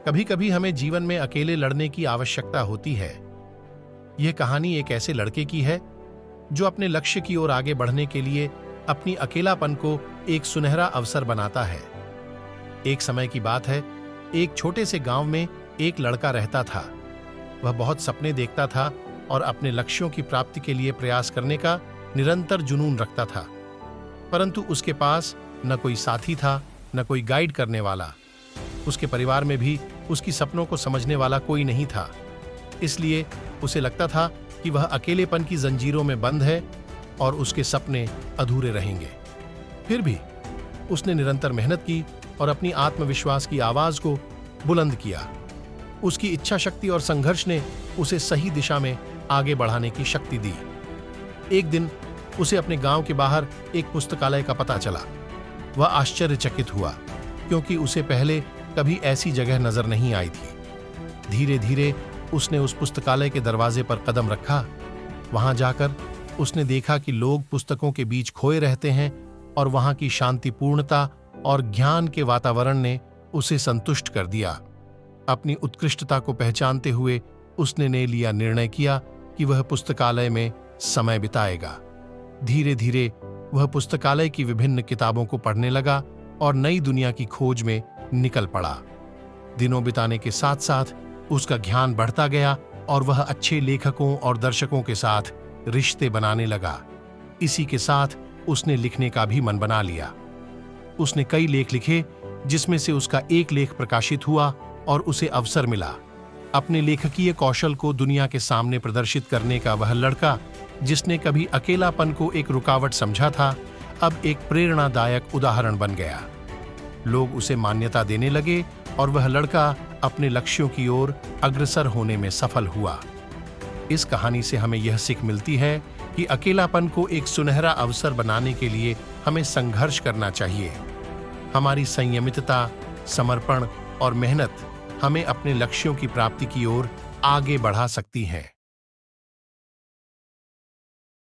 कभी कभी हमें जीवन में अकेले लड़ने की आवश्यकता होती है। यह कहानी एक ऐसे लड़के की है जो अपने लक्ष्य की ओर आगे बढ़ने के लिए अपनी अकेलापन को एक सुनहरा अवसर बनाता है। एक समय की बात है, एक छोटे से गांव में एक लड़का रहता था। वह बहुत सपने देखता था और अपने लक्ष्यों की प्राप्ति के लिए प्रयास करने का निरंतर जुनून रखता था, परंतु उसके पास न कोई साथी था, न कोई गाइड करने वाला। उसके परिवार में भी उसकी सपनों को समझने वाला कोई नहीं था। इसलिए उसे लगता था कि वह अकेलेपन की जंजीरों में बंद है और उसके सपने अधूरे रहेंगे। फिर भी उसने निरंतर मेहनत की और अपनी आत्मविश्वास की आवाज को बुलंद किया। उसकी इच्छा शक्ति और संघर्ष ने उसे सही दिशा में आगे बढ़ाने की शक्ति दी। एक दिन उसे अपने गांव के बाहर एक पुस्तकालय का पता चला। वह आश्चर्यचकित हुआ, क्योंकि उसे पहले कभी ऐसी जगह नजर नहीं आई थी। धीरे धीरे उसने उस पुस्तकालय के दरवाजे पर कदम रखा। वहां जाकर उसने देखा कि लोग पुस्तकों के बीच खोए रहते हैं और वहां की शांतिपूर्णता और ज्ञान के वातावरण ने उसे संतुष्ट कर दिया। अपनी उत्कृष्टता को पहचानते हुए उसने निर्णय किया कि वह पुस्तकालय में समय बिताएगा। धीरे धीरे वह पुस्तकालय की विभिन्न किताबों को पढ़ने लगा और नई दुनिया की खोज में निकल पड़ा। दिनों बिताने के साथ साथ उसका ज्ञान बढ़ता गया और वह अच्छे लेखकों और दर्शकों के साथ रिश्ते बनाने लगा। इसी के साथ उसने लिखने का भी मन बना लिया। उसने कई लेख लिखे, जिसमें से उसका एक लेख प्रकाशित हुआ और उसे अवसर मिला। अपने लेखकीय कौशल को दुनिया के सामने प्रदर्शित करने का वह लड़का, जिसने कभी अकेलापन को एक रुकावट समझा था, अब एक प्रेरणादायक उदाहरण बन गया। लोग उसे मान्यता देने लगे और वह लड़का अपने लक्ष्यों की ओर अग्रसर होने में सफल हुआ। इस कहानी से हमें यह सीख मिलती है कि अकेलापन को एक सुनहरा अवसर बनाने के लिए हमें संघर्ष करना चाहिए। हमारी संयमितता, समर्पण और मेहनत हमें अपने लक्ष्यों की प्राप्ति की ओर आगे बढ़ा सकती हैं।